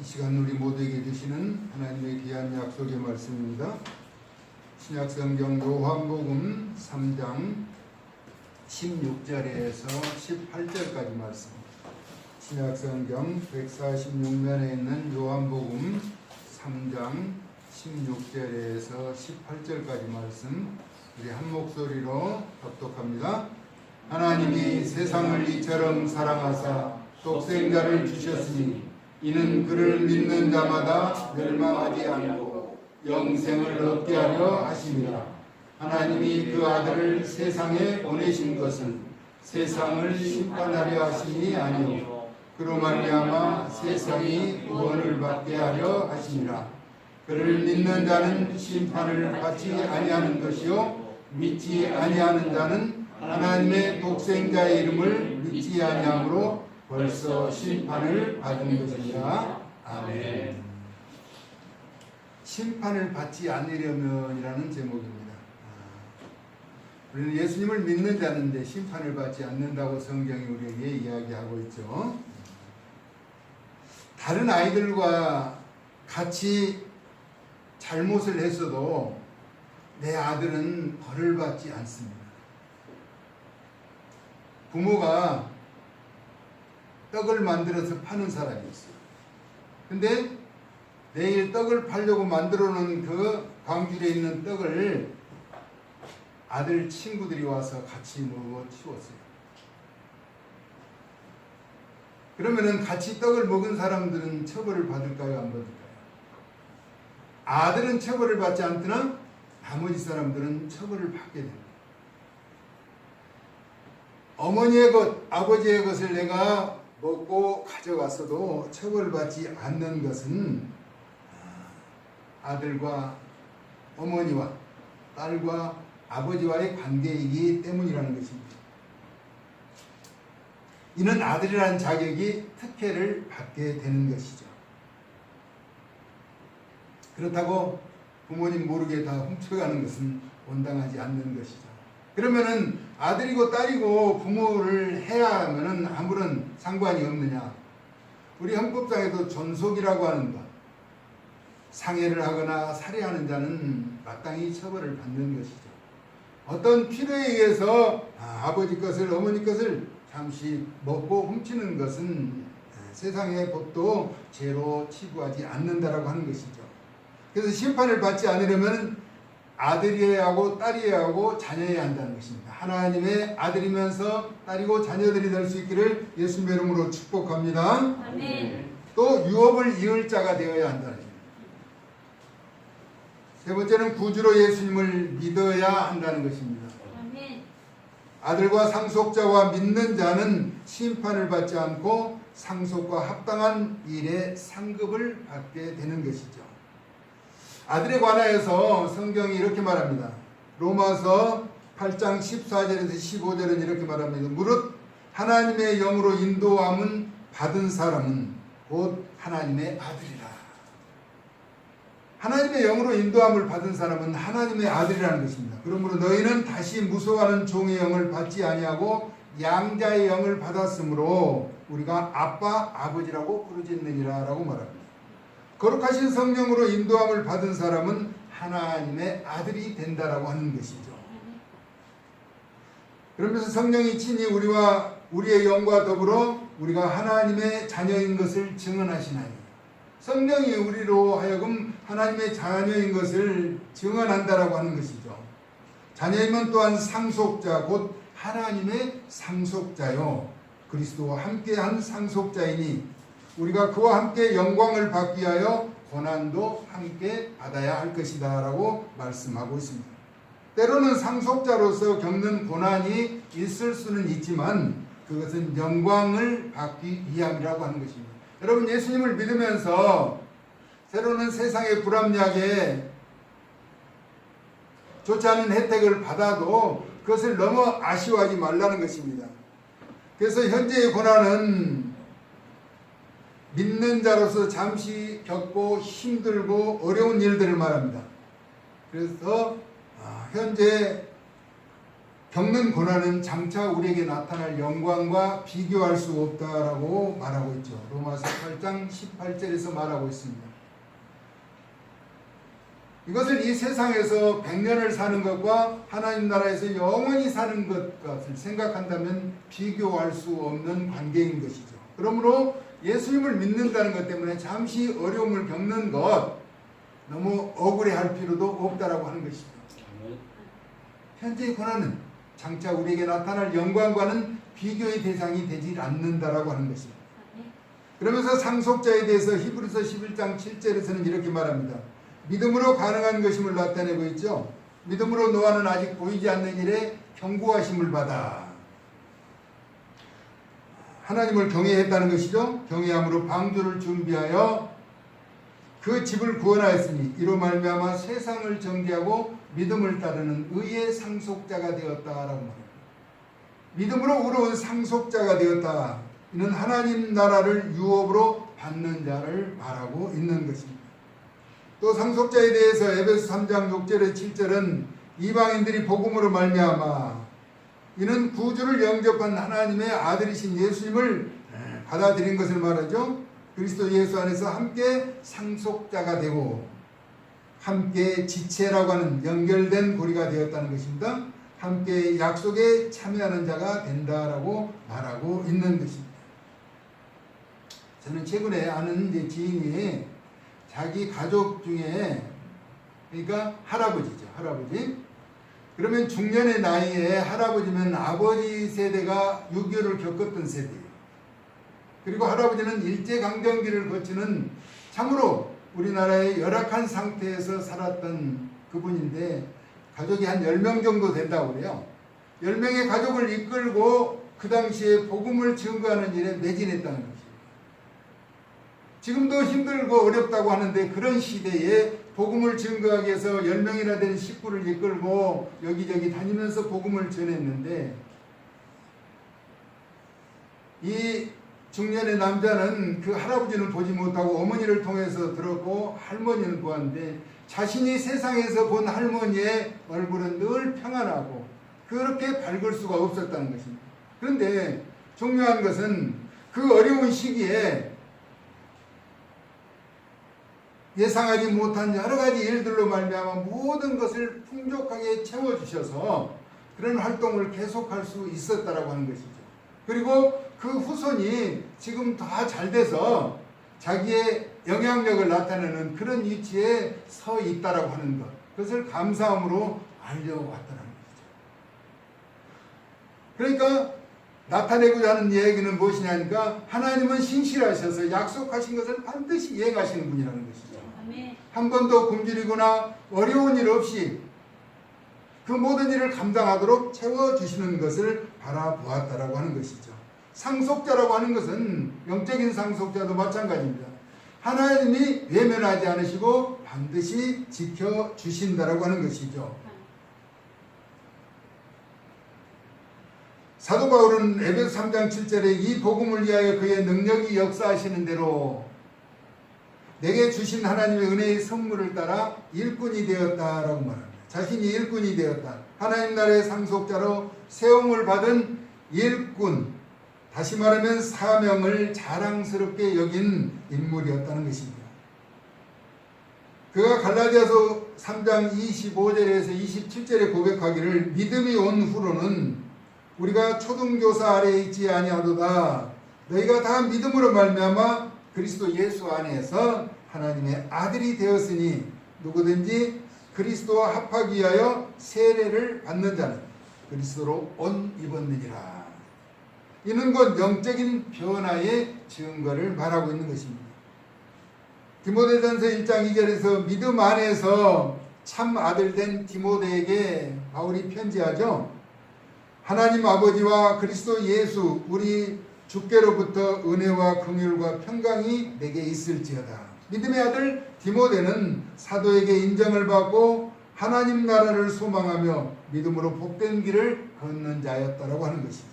이 시간 우리 모두에게 주시는 하나님의 귀한 약속의 말씀입니다. 신약성경 요한복음 3장 16절에서 18절까지 말씀. 신약성경 146면에 있는 요한복음 3장 16절에서 18절까지 말씀 우리 한 목소리로 합독합니다. 하나님이 세상을 이처럼 사랑하사 독생자를 주셨으니 이는 그를 믿는 자마다 멸망하지 않고 영생을 얻게 하려 하심이라. 하나님이 그 아들을 세상에 보내신 것은 세상을 심판하려 하심이 아니요 그로 말미암아 세상이 구원을 받게 하려 하심이라. 그를 믿는 자는 심판을 받지 아니하는 것이요 믿지 아니하는 자는 하나님의 독생자의 이름을 믿지 아니하므로 벌써 심판을 받은 것이라. 아멘. 심판을 받지 않으려면이라는 제목입니다. 우리는 예수님을 믿는 자인데 심판을 받지 않는다고 성경이 우리에게 이야기하고 있죠. 다른 아이들과 같이 잘못을 했어도 내 아들은 벌을 받지 않습니다. 부모가 떡을 만들어서 파는 사람이 있어요. 근데 내일 떡을 팔려고 만들어 놓은 그 광줄에 있는 떡을 아들 친구들이 와서 같이 먹어 치웠어요. 그러면은 같이 떡을 먹은 사람들은 처벌을 받을까요? 안 받을까요? 아들은 처벌을 받지 않더나 나머지 사람들은 처벌을 받게 됩니다. 어머니의 것, 아버지의 것을 내가 먹고 가져갔어도 처벌을 받지 않는 것은 아들과 어머니와 딸과 아버지와의 관계이기 때문이라는 것입니다. 이는 아들이라는 자격이 특혜를 받게 되는 것이죠. 그렇다고 부모님 모르게 다 훔쳐가는 것은 온당하지 않는 것이죠. 그러면은 아들이고 딸이고 부모를 해야 하면은 아무런 상관이 없느냐? 우리 헌법상에도 존속이라고 하는 것, 상해를 하거나 살해하는 자는 마땅히 처벌을 받는 것이죠. 어떤 필요에 의해서 아버지 것을 어머니 것을 잠시 먹고 훔치는 것은 세상의 법도 죄로 치부하지 않는다라고 하는 것이죠. 그래서 심판을 받지 않으려면 아들이어야 하고 딸이어야 하고 자녀여야 한다는 것입니다. 하나님의 아들이면서 딸이고 자녀들이 될 수 있기를 예수님의 이름으로 축복합니다. 아멘. 또 유업을 이을 자가 되어야 한다는 것입니다. 세 번째는 구주로 예수님을 믿어야 한다는 것입니다. 아멘. 아들과 상속자와 믿는 자는 심판을 받지 않고 상속과 합당한 일에 상급을 받게 되는 것이죠. 아들에 관하여서 성경이 이렇게 말합니다. 로마서 8장 14절에서 15절은 이렇게 말합니다. 무릇 하나님의 영으로 인도함은 받은 사람은 곧 하나님의 아들이라. 하나님의 영으로 인도함을 받은 사람은 하나님의 아들이라는 것입니다. 그러므로 너희는 다시 무서워하는 종의 영을 받지 아니하고 양자의 영을 받았으므로 우리가 아빠 아버지라고 부르짖느니라 라고 말합니다. 거룩하신 성령으로 인도함을 받은 사람은 하나님의 아들이 된다라고 하는 것이죠. 그러면서 성령이 친히 우리와 우리의 영과 더불어 우리가 하나님의 자녀인 것을 증언하시나니, 성령이 우리로 하여금 하나님의 자녀인 것을 증언한다라고 하는 것이죠. 자녀이면 또한 상속자 곧 하나님의 상속자요 그리스도와 함께한 상속자이니 우리가 그와 함께 영광을 받기 위하여 고난도 함께 받아야 할 것이다 라고 말씀하고 있습니다. 때로는 상속자로서 겪는 고난이 있을 수는 있지만 그것은 영광을 받기 위함이라고 하는 것입니다. 여러분, 예수님을 믿으면서 때로는 세상의 불합리하게 좋지 않은 혜택을 받아도 그것을 너무 아쉬워하지 말라는 것입니다. 그래서 현재의 고난은 믿는 자로서 잠시 겪고 힘들고 어려운 일들을 말합니다. 그래서 현재 겪는 고난은 장차 우리에게 나타날 영광과 비교할 수 없다라고 말하고 있죠. 로마서 8장 18절에서 말하고 있습니다. 이것을 이 세상에서 100년을 사는 것과 하나님 나라에서 영원히 사는 것을 생각한다면 비교할 수 없는 관계인 것이죠. 그러므로 예수님을 믿는다는 것 때문에 잠시 어려움을 겪는 것 너무 억울해할 필요도 없다라고 하는 것이죠. 현재의 고난은 장차 우리에게 나타날 영광과는 비교의 대상이 되지 않는다라고 하는 것입니다. 그러면서 상속자에 대해서 히브리서 11장 7절에서는 이렇게 말합니다. 믿음으로 가능한 것임을 나타내고 있죠. 믿음으로 노아는 아직 보이지 않는 일에 경고하심을 받아 하나님을 경외했다는 것이죠. 경외함으로 방주를 준비하여 그 집을 구원하였으니 이로 말미암아 세상을 정죄하고 믿음을 따르는 의의 상속자가 되었다라고 말합니다. 믿음으로 의로운 상속자가 되었다. 이는 하나님 나라를 유업으로 받는 자를 말하고 있는 것입니다. 또 상속자에 대해서 에베소 3장 6절에 7절은 이방인들이 복음으로 말미암아 이는 구주를 영접한 하나님의 아들이신 예수님을 받아들인 것을 말하죠. 그리스도 예수 안에서 함께 상속자가 되고 함께 지체라고 하는 연결된 고리가 되었다는 것입니다. 함께 약속에 참여하는 자가 된다라고 말하고 있는 것입니다. 저는 최근에 아는 지인이 자기 가족 중에 그러니까 할아버지죠. 할아버지. 그러면 중년의 나이에 할아버지면 아버지 세대가 6.25를 겪었던 세대예요. 그리고 할아버지는 일제강점기를 거치는 참으로 우리나라의 열악한 상태에서 살았던 그분인데 가족이 한 10명 정도 된다고 그래요. 10명의 가족을 이끌고 그 당시에 복음을 증거하는 일에 매진했다는 것이에요. 지금도 힘들고 어렵다고 하는데 그런 시대에 복음을 증거하기 위해서 10명이나 되는 식구를 이끌고 여기저기 다니면서 복음을 전했는데 이 중년의 남자는 그 할아버지는 보지 못하고 어머니를 통해서 들었고 할머니는 보았는데 자신이 세상에서 본 할머니의 얼굴은 늘 평안하고 그렇게 밝을 수가 없었다는 것입니다. 그런데 중요한 것은 그 어려운 시기에 예상하지 못한 여러 가지 일들로 말미암아 모든 것을 풍족하게 채워주셔서 그런 활동을 계속할 수 있었다라고 하는 것이죠. 그리고 그 후손이 지금 다 잘 돼서 자기의 영향력을 나타내는 그런 위치에 서 있다라고 하는 것, 그것을 감사함으로 알려왔다는 것이죠. 그러니까 나타내고자 하는 얘기는 무엇이냐니까 하나님은 신실하셔서 약속하신 것을 반드시 이행하시는 분이라는 것이죠. 한 번도 굶주리거나 어려운 일 없이 그 모든 일을 감당하도록 채워주시는 것을 바라보았다라고 하는 것이죠. 상속자라고 하는 것은 영적인 상속자도 마찬가지입니다. 하나님이 외면하지 않으시고 반드시 지켜주신다라고 하는 것이죠. 사도 바울은 에베소 3장 7절에 이 복음을 위하여 그의 능력이 역사하시는 대로 내게 주신 하나님의 은혜의 선물을 따라 일꾼이 되었다라고 말합니다. 자신이 일꾼이 되었다. 하나님 나라의 상속자로 세움을 받은 일꾼, 다시 말하면 사명을 자랑스럽게 여긴 인물이었다는 것입니다. 그가 갈라디아서 3장 25절에서 27절에 고백하기를 믿음이 온 후로는 우리가 초등교사 아래에 있지 아니하도다. 너희가 다 믿음으로 말미암아 그리스도 예수 안에서 하나님의 아들이 되었으니 누구든지 그리스도와 합하기 위하여 세례를 받는 자는 그리스도로 옷 입었느니라. 이는 곧 영적인 변화의 증거를 말하고 있는 것입니다. 디모데전서 1장 2절에서 믿음 안에서 참 아들 된 디모데에게 바울이 편지하죠. 하나님 아버지와 그리스도 예수 우리 주께로부터 은혜와 긍휼과 평강이 내게 있을지어다. 믿음의 아들 디모데는 사도에게 인정을 받고 하나님 나라를 소망하며 믿음으로 복된 길을 걷는 자였다라고 하는 것이죠.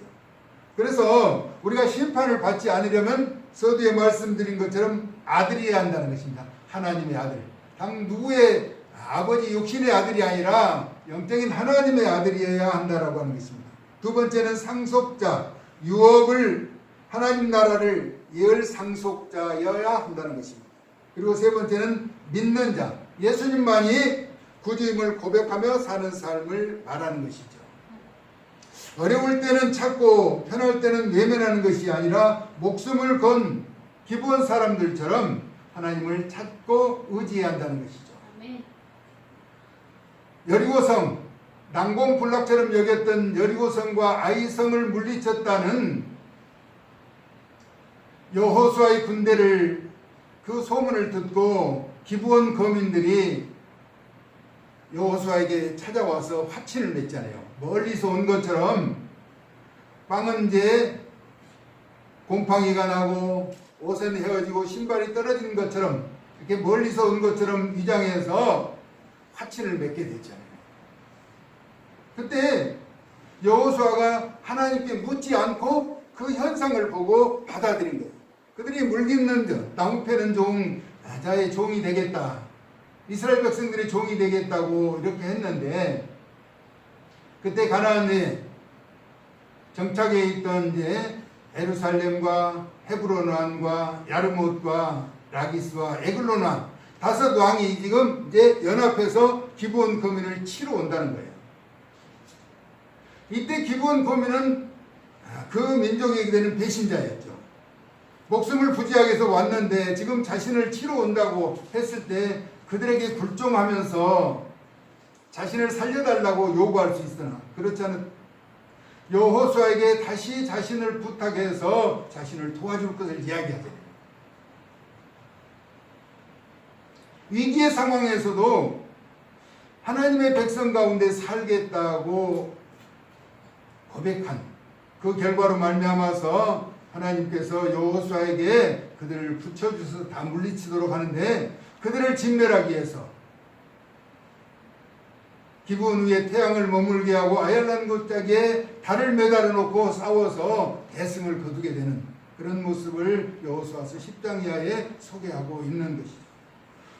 그래서 우리가 심판을 받지 않으려면 서두에 말씀드린 것처럼 아들이어야 한다는 것입니다. 하나님의 아들. 당 누구의 아버지 육신의 아들이 아니라 영적인 하나님의 아들이어야 한다라고 하는 것입니다. 두 번째는 상속자, 유업을 하나님 나라를 열 상속자여야 한다는 것입니다. 그리고 세 번째는 믿는 자, 예수님만이 구주임을 고백하며 사는 삶을 말하는 것이죠. 어려울 때는 찾고 편할 때는 외면하는 것이 아니라 목숨을 건 기부한 사람들처럼 하나님을 찾고 의지해야 한다는 것이죠. 여리고성, 난공불락처럼 여겼던 여리고성과 아이성을 물리쳤다는 여호수아의 군대를 그 소문을 듣고 기브온 거민들이 여호수아에게 찾아와서 화친을 맺잖아요. 멀리서 온 것처럼 빵은 이제 곰팡이가 나고 옷은 헤어지고 신발이 떨어지는 것처럼 이렇게 멀리서 온 것처럼 위장해서 화친을 맺게 됐잖아요. 그때 여호수아가 하나님께 묻지 않고 그 현상을 보고 받아들인 거예요. 그들이 물깃는 자, 나무 패는 종, 자의 종이 되겠다. 이스라엘 백성들의 종이 되겠다고 이렇게 했는데, 그때 가나안에 정착해 있던 이제 예루살렘과 헤브론 왕과 야르못과 라기스와 에글론 왕 5왕이 지금 이제 연합해서 기브온 거민을 치러 온다는 거예요. 이때 기브온 거민은 그 민족에게 되는 배신자였죠. 목숨을 부지하기 위해서 왔는데 지금 자신을 치러 온다고 했을 때 그들에게 굴종하면서 자신을 살려달라고 요구할 수 있으나 그렇지 않은 여호수아에게 다시 자신을 부탁해서 자신을 도와줄 것을 이야기하죠. 위기의 상황에서도 하나님의 백성 가운데 살겠다고 고백한 그 결과로 말미암아서 하나님께서 여호수아에게 그들을 붙여주셔서 다 물리치도록 하는데, 그들을 진멸하기 위해서 기브온 위에 태양을 머물게 하고 아얄란 골짜기에 달을 매달아 놓고 싸워서 대승을 거두게 되는 그런 모습을 여호수아서 10장 이하에 소개하고 있는 것이죠.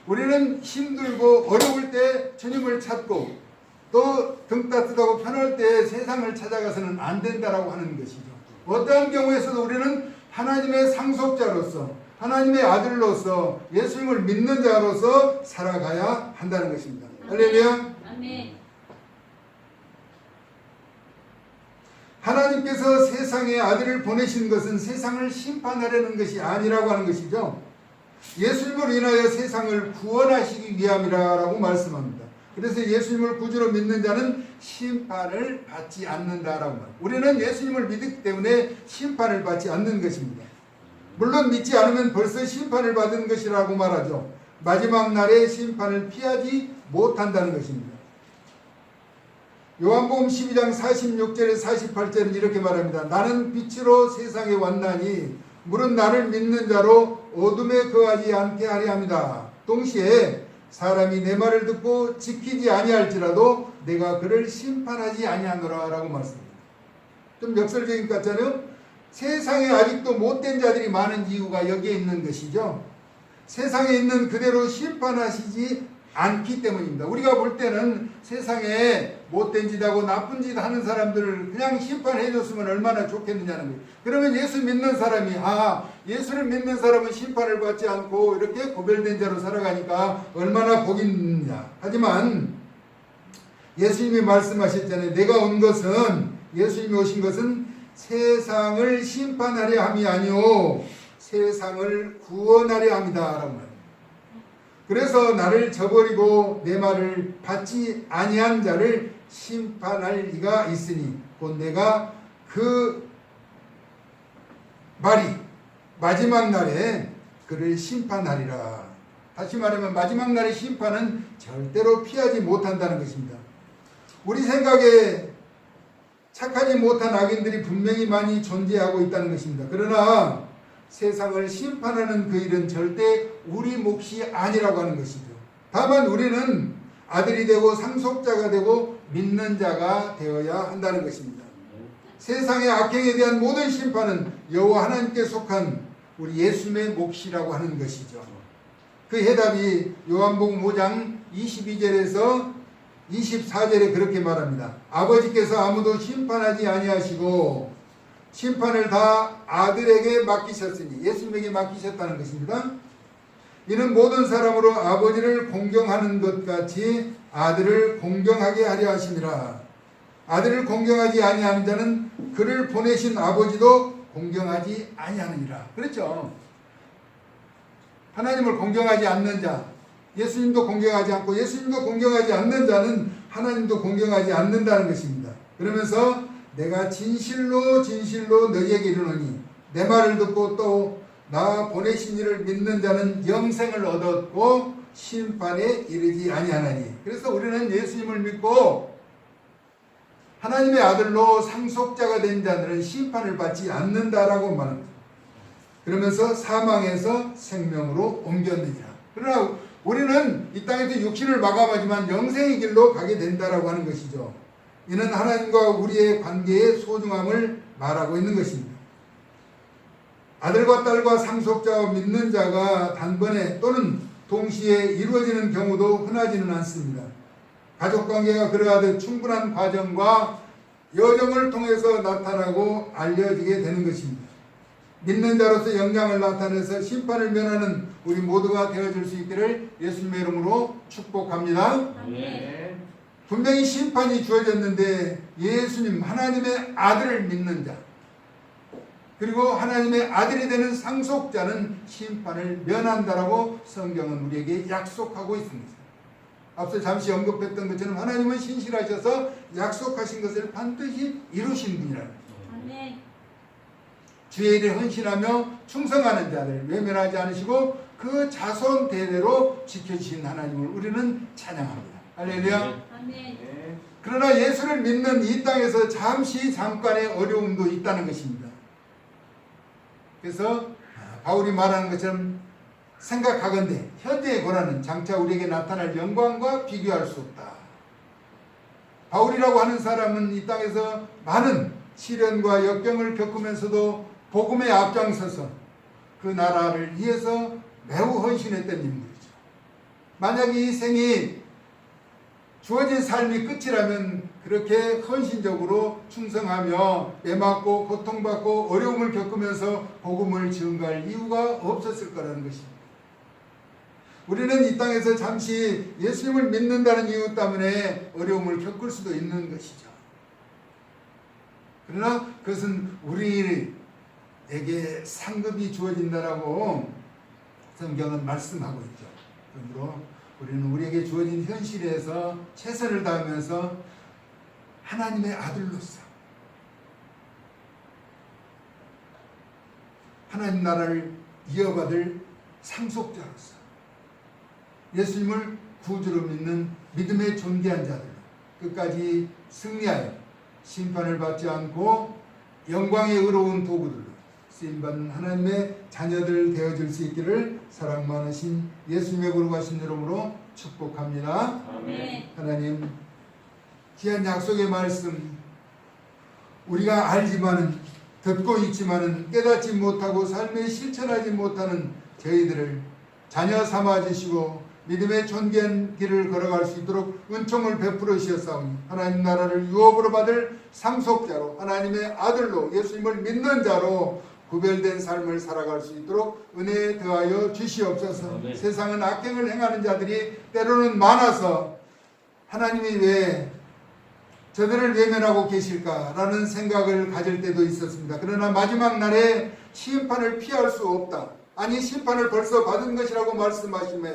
우리는 힘들고 어려울 때 주님을 찾고 또 등 따뜻하고 편할 때 세상을 찾아가서는 안 된다라고 하는 것이죠. 어떠한 경우에서도 우리는 하나님의 상속자로서, 하나님의 아들로서, 예수님을 믿는 자로서 살아가야 한다는 것입니다. 할렐루야. 아멘. 하나님께서 세상에 아들을 보내신 것은 세상을 심판하려는 것이 아니라고 하는 것이죠. 예수님을 인하여 세상을 구원하시기 위함이라고 말씀합니다. 그래서 예수님을 구주로 믿는 자는 심판을 받지 않는다라고 말합니다. 우리는 예수님을 믿기 때문에 심판을 받지 않는 것입니다. 물론 믿지 않으면 벌써 심판을 받은 것이라고 말하죠. 마지막 날에 심판을 피하지 못한다는 것입니다. 요한복음 12장 46절에 48절은 이렇게 말합니다. 나는 빛으로 세상에 왔나니 물은 나를 믿는 자로 어둠에 거하지 않게 하려 합니다. 동시에 사람이 내 말을 듣고 지키지 아니할지라도 내가 그를 심판하지 아니하노라 라고 말씀합니다. 좀 역설적인 것 같잖아요. 세상에 아직도 못된 자들이 많은 이유가 여기에 있는 것이죠. 세상에 있는 그대로 심판하시지 않기 때문입니다. 우리가 볼 때는 세상에 못된 짓 하고 나쁜 짓 하는 사람들을 그냥 심판해 줬으면 얼마나 좋겠느냐는 거예요. 그러면 예수 믿는 사람이 예수를 믿는 사람은 심판을 받지 않고 이렇게 고별된 자로 살아가니까 얼마나 복이 있느냐. 하지만 예수님이 말씀하셨잖아요. 내가 온 것은, 예수님이 오신 것은 세상을 심판하려 함이 아니오 세상을 구원하려 함이다 라고 말합니다. 그래서 나를 저버리고 내 말을 받지 아니한 자를 심판할 이가 있으니 곧 내가 그 말이 마지막 날에 그를 심판하리라. 다시 말하면 마지막 날의 심판은 절대로 피하지 못한다는 것입니다. 우리 생각에 착하지 못한 악인들이 분명히 많이 존재하고 있다는 것입니다. 그러나 세상을 심판하는 그 일은 절대 우리 몫이 아니라고 하는 것이죠. 다만 우리는 아들이 되고 상속자가 되고 믿는 자가 되어야 한다는 것입니다. 세상의 악행에 대한 모든 심판은 여호와 하나님께 속한 우리 예수님의 몫이라고 하는 것이죠. 그 해답이 요한복음 5장 22절에서 24절에 그렇게 말합니다. 아버지께서 아무도 심판하지 아니하시고 심판을 다 아들에게 맡기셨으니, 예수님에게 맡기셨다는 것입니다. 이는 모든 사람으로 아버지를 공경하는 것 같이 아들을 공경하게 하려 하심이라. 아들을 공경하지 아니하는 자는 그를 보내신 아버지도 공경하지 아니하느니라. 그렇죠. 하나님을 공경하지 않는 자, 예수님도 공경하지 않고 예수님도 공경하지 않는 자는 하나님도 공경하지 않는다는 것입니다. 그러면서 내가 진실로 진실로 너희에게 이르노니 내 말을 듣고 또 나 보내신 이를 믿는 자는 영생을 얻었고 심판에 이르지 아니하나니. 그래서 우리는 예수님을 믿고 하나님의 아들로 상속자가 된 자들은 심판을 받지 않는다라고 말합니다. 그러면서 사망에서 생명으로 옮겼느니라. 그러나 우리는 이 땅에서 육신을 마감하지만 영생의 길로 가게 된다라고 하는 것이죠. 이는 하나님과 우리의 관계의 소중함을 말하고 있는 것입니다. 아들과 딸과 상속자와 믿는 자가 단번에 또는 동시에 이루어지는 경우도 흔하지는 않습니다. 가족관계가 그러하듯 충분한 과정과 여정을 통해서 나타나고 알려지게 되는 것입니다. 믿는 자로서 영향을 나타내서 심판을 면하는 우리 모두가 되어줄 수 있기를 예수님의 이름으로 축복합니다. 아멘. 분명히 심판이 주어졌는데 예수님 하나님의 아들을 믿는 자 그리고 하나님의 아들이 되는 상속자는 심판을 면한다라고 성경은 우리에게 약속하고 있습니다. 앞서 잠시 언급했던 것처럼 하나님은 신실하셔서 약속하신 것을 반드시 이루신 분이라는 거죠. 주의 일에 헌신하며 충성하는 자를 외면하지 않으시고 그 자손 대대로 지켜주신 하나님을 우리는 찬양합니다. 할렐루야. 아멘. 그러나 예수를 믿는 이 땅에서 잠깐의 어려움도 있다는 것입니다. 그래서 바울이 말하는 것처럼 생각하건대 현재의 고난은 장차 우리에게 나타날 영광과 비교할 수 없다. 바울이라고 하는 사람은 이 땅에서 많은 시련과 역경을 겪으면서도 복음에 앞장서서 그 나라를 위해서 매우 헌신했던 인물이죠. 만약 이 생이 주어진 삶이 끝이라면 그렇게 헌신적으로 충성하며 매맞고 고통받고 어려움을 겪으면서 복음을 증거할 이유가 없었을 거라는 것입니다. 우리는 이 땅에서 잠시 예수님을 믿는다는 이유 때문에 어려움을 겪을 수도 있는 것이죠. 그러나 그것은 우리에게 상급이 주어진다라고 성경은 말씀하고 있죠. 그러므로 우리는 우리에게 주어진 현실에서 최선을 다하면서 하나님의 아들로서 하나님 나라를 이어받을 상속자로서 예수님을 구주로 믿는 믿음의 존귀한 자들 끝까지 승리하여 심판을 받지 않고 영광의 의로운 도구들로 쓰임받는 하나님의 자녀들 되어줄 수 있기를 사랑 많으신 예수님의 거룩하신 이름으로 축복합니다. 아멘. 하나님 귀한 약속의 말씀 우리가 알지만은 듣고 있지만은 깨닫지 못하고 삶에 실천하지 못하는 저희들을 자녀 삼아 주시고 믿음의 존귀한 길을 걸어갈 수 있도록 은총을 베풀어 주셨사오니 하나님 나라를 유업으로 받을 상속자로 하나님의 아들로 예수님을 믿는 자로 구별된 삶을 살아갈 수 있도록 은혜 더하여 주시옵소서. 아멘. 세상은 악행을 행하는 자들이 때로는 많아서 하나님이 왜 저들을 외면하고 계실까라는 생각을 가질 때도 있었습니다. 그러나 마지막 날에 심판을 피할 수 없다. 아니 심판을 벌써 받은 것이라고 말씀하시며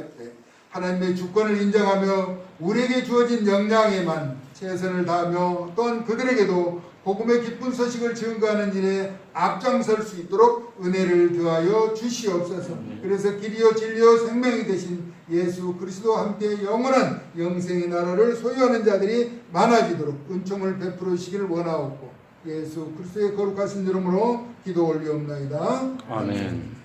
하나님의 주권을 인정하며 우리에게 주어진 역량에만 최선을 다하며 또한 그들에게도 복음의 기쁜 소식을 증거하는 일에 앞장설 수 있도록 은혜를 더하여 주시옵소서. 그래서 길이요 진리요 생명이 되신 예수 그리스도와 함께 영원한 영생의 나라를 소유하는 자들이 많아지도록 은총을 베풀어 주시기를 원하옵고 예수 그리스도의 거룩하신 이름으로 기도 올리옵나이다. 아멘.